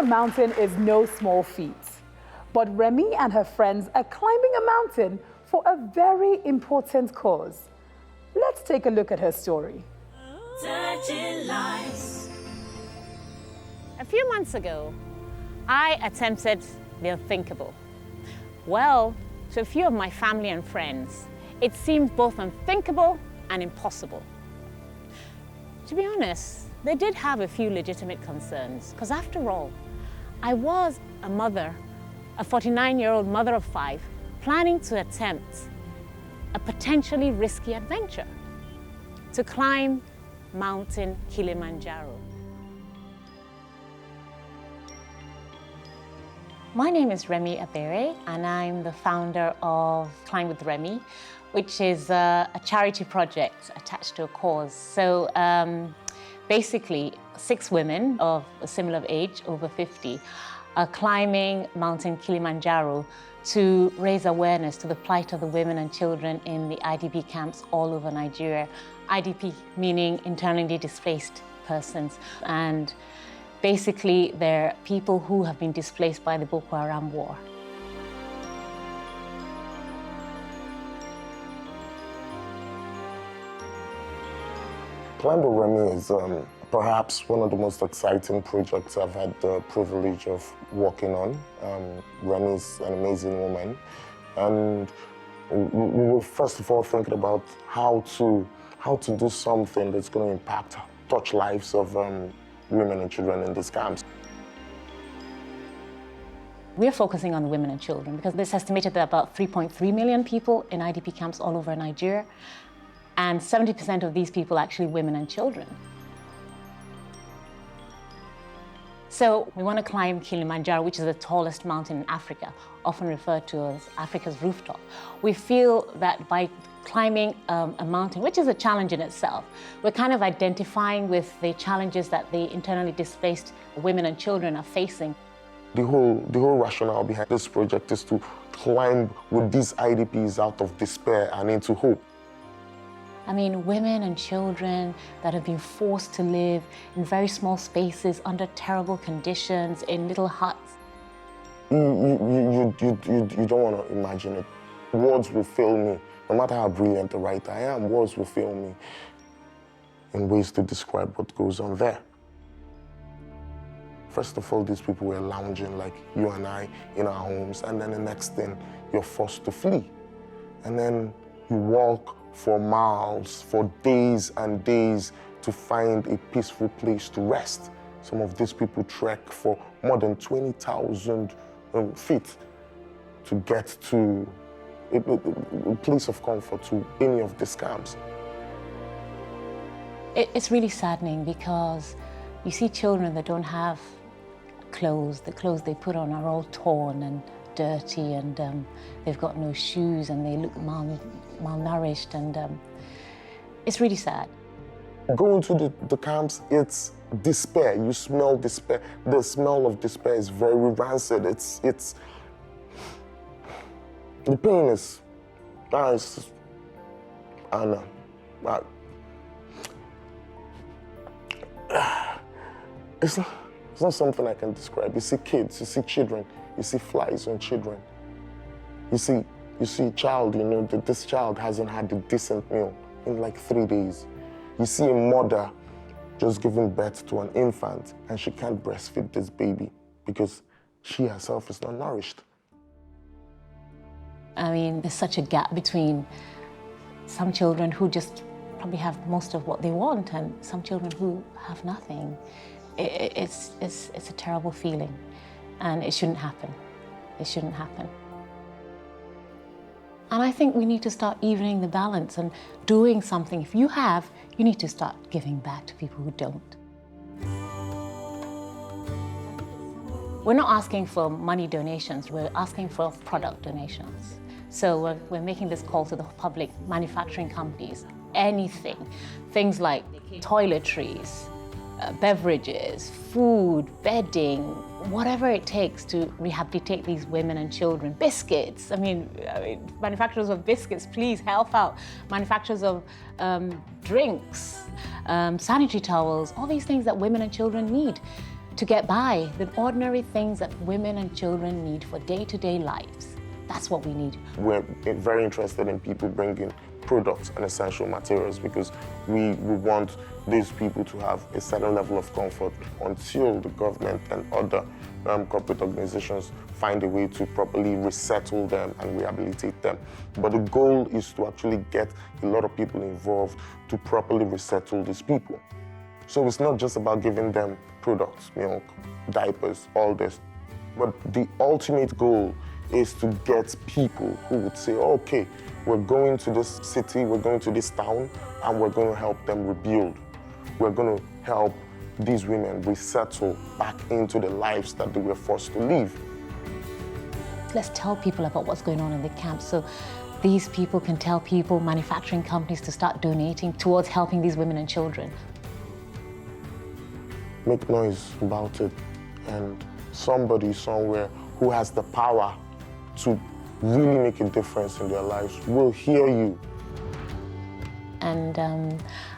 a mountain is no small feat, but Remy and her friends are climbing a mountain for a very important cause. Let's take a look at her story. Touching lives. A few months ago, I attempted the unthinkable. Well, to a few of my family and friends, it seemed both unthinkable and impossible. To be honest, they did have a few legitimate concerns, because after all, I was a mother, a 49-year-old mother of 5, planning to attempt a potentially risky adventure, to climb Mountain Kilimanjaro. My name is Remy Abere, and I'm the founder of Climb with Remy, which is a charity project attached to a cause. So basically, 6 women of a similar age, over 50, are climbing Mountain Kilimanjaro to raise awareness to the plight of the women and children in the IDP camps all over Nigeria. IDP meaning internally displaced persons. And basically, they're people who have been displaced by the Boko Haram war. Climb with Remy is perhaps one of the most exciting projects I've had the privilege of working on. Remy is an amazing woman, and we were first of all thinking about how to do something that's going to touch lives of women and children in these camps. We're focusing on women and children because it's estimated that about 3.3 million people in IDP camps all over Nigeria, and 70% of these people are actually women and children. So we want to climb Kilimanjaro, which is the tallest mountain in Africa, often referred to as Africa's rooftop. We feel that by climbing a mountain, which is a challenge in itself, we're kind of identifying with the challenges that the internally displaced women and children are facing. The whole rationale behind this project is to climb with these IDPs out of despair and into hope. I mean, women and children that have been forced to live in very small spaces under terrible conditions in little huts. You don't want to imagine it. Words will fail me. No matter how brilliant a writer I am, words will fail me in ways to describe what goes on there. First of all, these people were lounging like you and I in our homes, and then the next thing, you're forced to flee. And then you walk for miles, for days and days to find a peaceful place to rest. Some of these people trek for more than 20,000 feet to get to a place of comfort, to any of these camps. It's really saddening because you see children that don't have clothes. The clothes they put on are all torn and dirty, and they've got no shoes, and they look malnourished, and it's really sad. Going to the camps, it's despair. You smell despair. The smell of despair is very rancid. It's the pain is nice. I know. It's not something I can describe. You see kids, you see children, you see flies on children. You see a child, you know, that this child hasn't had a decent meal in like 3 days. You see a mother just giving birth to an infant and she can't breastfeed this baby because she herself is not nourished. I mean, there's such a gap between some children who just probably have most of what they want and some children who have nothing. It's a terrible feeling, and it shouldn't happen. It shouldn't happen. And I think we need to start evening the balance and doing something. If you have, you need to start giving back to people who don't. We're not asking for money donations, we're asking for product donations. So we're making this call to the public, manufacturing companies, anything, things like toiletries, beverages, food, bedding, whatever it takes to rehabilitate these women and children. Biscuits, I mean manufacturers of biscuits, please help out. Manufacturers of drinks, sanitary towels, all these things that women and children need. to get by, the ordinary things that women and children need for day-to-day lives. That's what we need. We're very interested in people bringing products and essential materials because we want these people to have a certain level of comfort until the government and other corporate organizations find a way to properly resettle them and rehabilitate them. But the goal is to actually get a lot of people involved to properly resettle these people. So it's not just about giving them products, milk, diapers, all this, but the ultimate goal is to get people who would say, okay, we're going to this city, we're going to this town, and we're going to help them rebuild. We're going to help these women resettle back into the lives that they were forced to live. Let's tell people about what's going on in the camp so these people can tell people, manufacturing companies, to start donating towards helping these women and children. Make noise about it, and somebody somewhere who has the power to really make a difference in their lives will hear you. And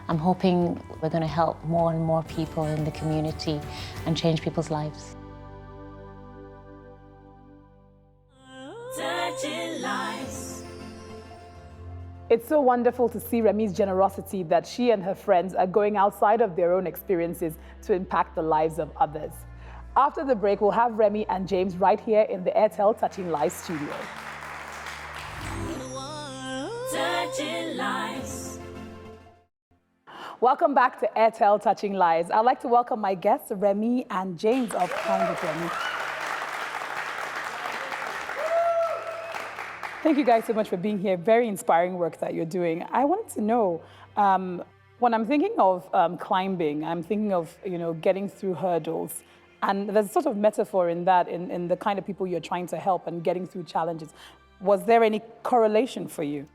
I'm hoping we're going to help more and more people in the community and change people's lives. Touching lives. It's so wonderful to see Remy's generosity that she and her friends are going outside of their own experiences to impact the lives of others. After the break, we'll have Remy and James right here in the Airtel Touching Lives studio. Touching lives. Welcome back to Airtel Touching Lives. I'd like to welcome my guests, Remy and James of Kind with Remy. Thank you guys so much for being here. Very inspiring work that you're doing. I wanted to know, when I'm thinking of climbing, I'm thinking of, getting through hurdles. And there's a sort of metaphor in that, in the kind of people you're trying to help and getting through challenges. Was there any correlation for you?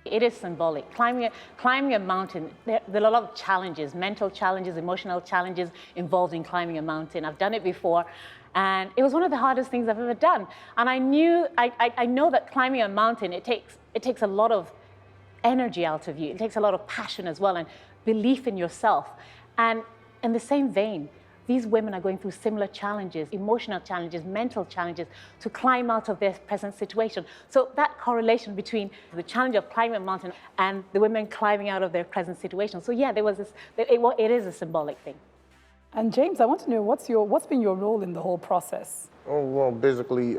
It is symbolic. Climbing a mountain, there are a lot of challenges, mental challenges, emotional challenges involved in climbing a mountain. I've done it before, and it was one of the hardest things I've ever done. And I know that climbing a mountain, it takes a lot of energy out of you. It takes a lot of passion as well and belief in yourself. And in the same vein, these women are going through similar challenges, emotional challenges, mental challenges, to climb out of their present situation. So that correlation between the challenge of climbing a mountain and the women climbing out of their present situation. So yeah, there was this, it is a symbolic thing. And James, I want to know, what's been your role in the whole process? Oh, well, basically,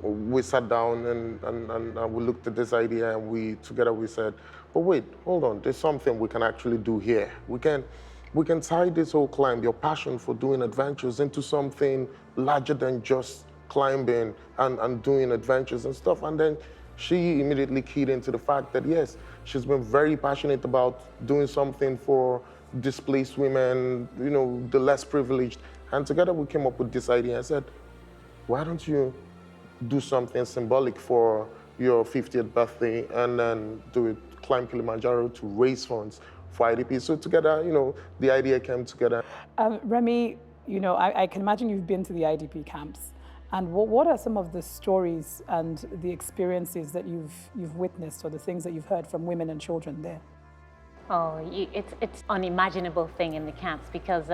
we sat down and we looked at this idea, and together we said, but wait, hold on, there's something we can actually do here. We can tie this whole climb, your passion for doing adventures, into something larger than just climbing and doing adventures and stuff. And then she immediately keyed into the fact that, yes, she's been very passionate about doing something for displaced women, the less privileged. And together we came up with this idea. I said, why don't you do something symbolic for your 50th birthday and then do it, climb Kilimanjaro to raise funds for IDP. So together, the idea came together. Remy, I can imagine you've been to the IDP camps. And what are some of the stories and the experiences that you've witnessed, or the things that you've heard from women and children there? Oh, it's unimaginable thing in the camps, because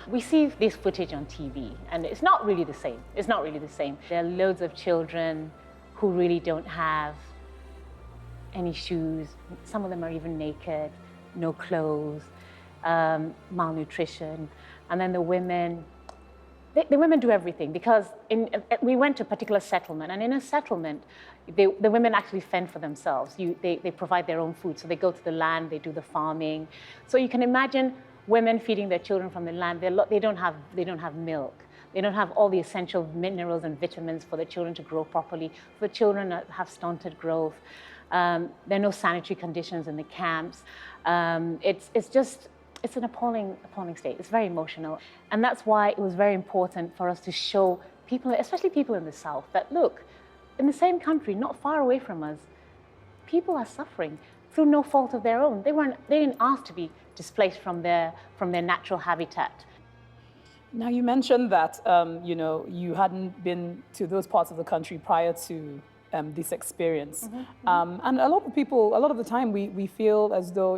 we see this footage on TV and it's not really the same. It's not really the same. There are loads of children who really don't have any shoes. Some of them are even naked, no clothes, malnutrition. And then the women do everything, because we went to a particular settlement, and in a settlement, the women actually fend for themselves. They provide their own food, so they go to the land, they do the farming. So you can imagine women feeding their children from the land. They don't have milk. They don't have all the essential minerals and vitamins for the children to grow properly. For the children that have stunted growth. There are no sanitary conditions in the camps. It's an appalling state. It's very emotional. And that's why it was very important for us to show people, especially people in the South, that look, in the same country, not far away from us, people are suffering through no fault of their own. They didn't ask to be displaced from their natural habitat. Now, you mentioned that you hadn't been to those parts of the country prior to this experience. And a lot of the time we feel as though,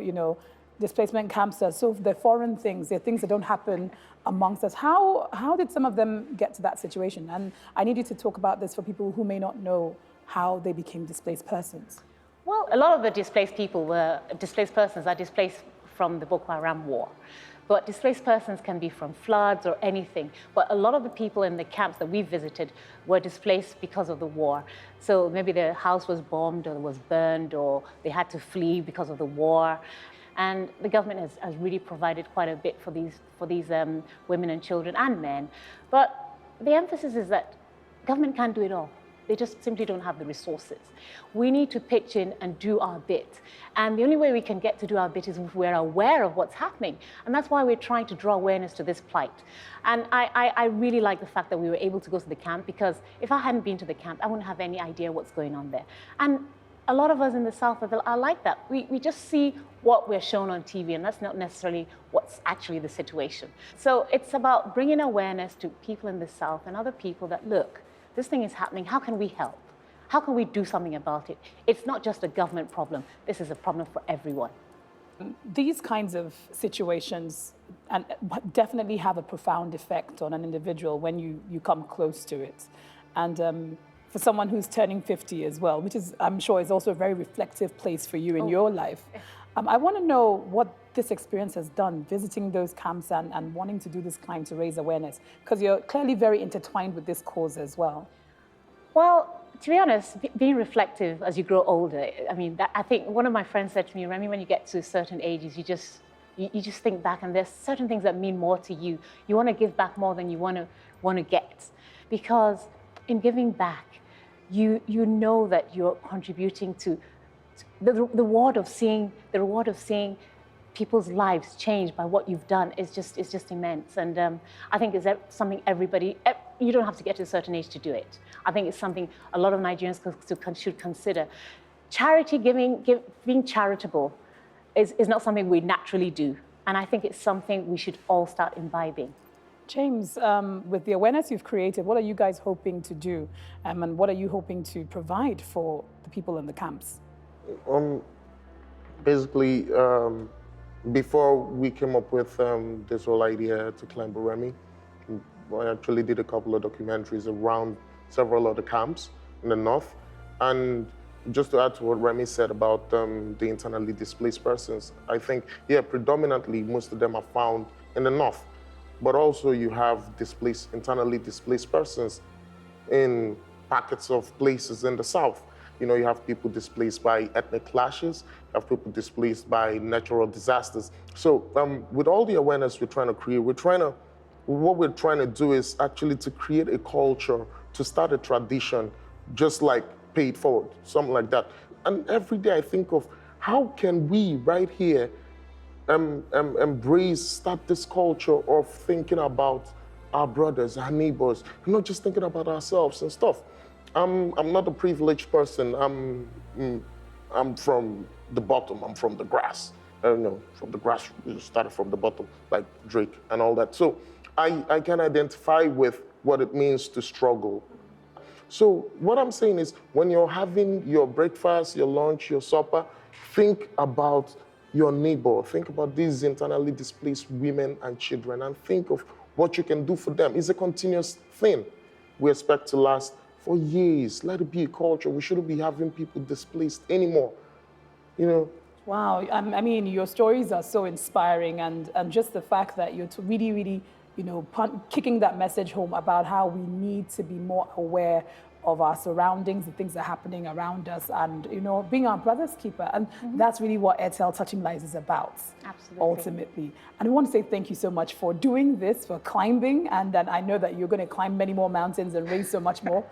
displacement camps are so they're foreign things, they're things that don't happen amongst us. How did some of them get to that situation? And I need you to talk about this for people who may not know how they became displaced persons. Well, a lot of the displaced persons are displaced from the Boko Haram war. But displaced persons can be from floods or anything. But a lot of the people in the camps that we visited were displaced because of the war. So maybe their house was bombed or was burned or they had to flee because of the war. And the government has really provided quite a bit for these women and children and men. But the emphasis is that government can't do it all. They just simply don't have the resources. We need to pitch in and do our bit. And the only way we can get to do our bit is if we're aware of what's happening. And that's why we're trying to draw awareness to this plight. And I really like the fact that we were able to go to the camp, because if I hadn't been to the camp, I wouldn't have any idea what's going on there. And a lot of us in the South are like that. We just see what we're shown on TV, and that's not necessarily what's actually the situation. So it's about bringing awareness to people in the South and other people that, look, this thing is happening. How can we help? How can we do something about it? It's not just a government problem. This is a problem for everyone. These kinds of situations and definitely have a profound effect on an individual when you come close to it. And for someone who's turning 50 as well, which is, I'm sure, is also a very reflective place for you in your life. I want to know what this experience has done, visiting those camps and wanting to do this climb to raise awareness, because you're clearly very intertwined with this cause as well. Well, to be honest, being reflective as you grow older, I mean, I think one of my friends said to me, Remy, when you get to certain ages, you just think back, and there's certain things that mean more to you. You want to give back more than you want to get, because in giving back, you know that you're contributing to the reward of seeing people's lives change by what you've done is just immense. And I think it's something you don't have to get to a certain age to do it. I think it's something a lot of Nigerians should consider. Being charitable is not something we naturally do. And I think it's something we should all start imbibing. James, with the awareness you've created, what are you guys hoping to do? And what are you hoping to provide for the people in the camps? Basically, before we came up with this whole idea to climb Remy, I actually did a couple of documentaries around several of the camps in the north. And just to add to what Remy said about the internally displaced persons, I think, yeah, predominantly most of them are found in the north. But also you have internally displaced persons in pockets of places in the south. You know, you have people displaced by ethnic clashes, you have people displaced by natural disasters. So with all the awareness we're trying to create, what we're trying to do is actually to create a culture, to start a tradition, just like Pay It Forward, something like that. And every day I think of how can we right here start this culture of thinking about our brothers, our neighbors, and not just thinking about ourselves and stuff. I'm not a privileged person. I'm from the bottom. I'm from the grass. From the grass, we started from the bottom, like Drake and all that. So I can identify with what it means to struggle. So what I'm saying is, when you're having your breakfast, your lunch, your supper, think about your neighbor. Think about these internally displaced women and children, and think of what you can do for them. It's a continuous thing. We expect to last for years. Let it be a culture. We shouldn't be having people displaced anymore. Wow, I mean, your stories are so inspiring, and just the fact that you're really, really, kicking that message home about how we need to be more aware of our surroundings, the things that are happening around us, and being our brother's keeper. And that's really what Airtel Touching Lives is about. Absolutely. Ultimately. And we want to say thank you so much for doing this, for climbing, and then I know that you're going to climb many more mountains and raise so much more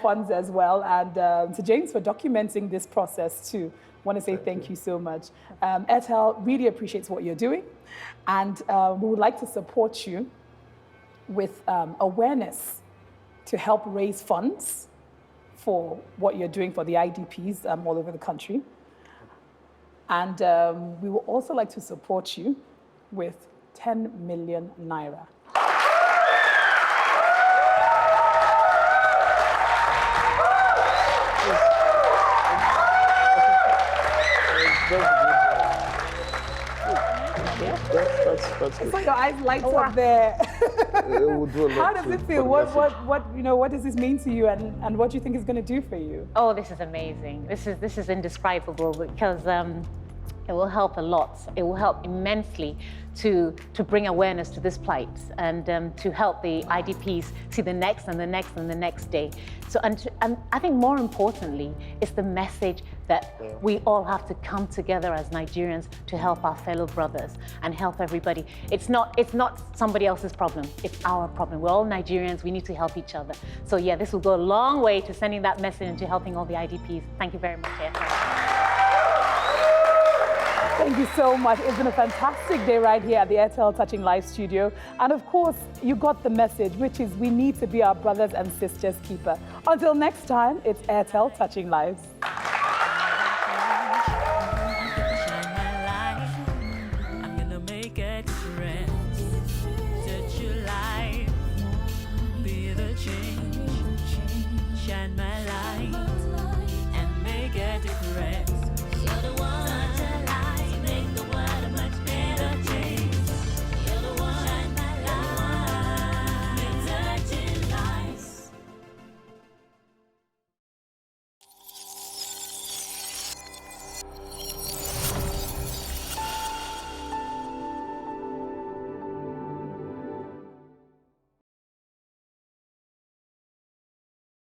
funds as well. And to James for documenting this process too. I want to say thank you so much. Airtel really appreciates what you're doing, and we would like to support you with awareness to help raise funds for what you're doing for the IDPs all over the country. And we would also like to support you with 10 million naira. Very good. That's I good. saw your eyes light up there. It will do a lot How does to- it for feel? the What does this mean to you, and what do you think it's going to do for you? Oh, this is amazing. This is indescribable because it will help a lot. It will help immensely to bring awareness to this plight and to help the IDPs see the next and the next and the next day. So, and I think more importantly, it's the message that we all have to come together as Nigerians to help our fellow brothers and help everybody. It's not somebody else's problem. It's our problem. We're all Nigerians. We need to help each other. So yeah, this will go a long way to sending that message and to helping all the IDPs. Thank you very much, Airtel. Thank you so much. It's been a fantastic day right here at the Airtel Touching Live studio. And of course, you got the message, which is we need to be our brothers and sisters' keeper. Until next time, it's Airtel Touching Lives. Shine my light. I'm gonna make a difference. Touch your light. Be the change. Shine my light.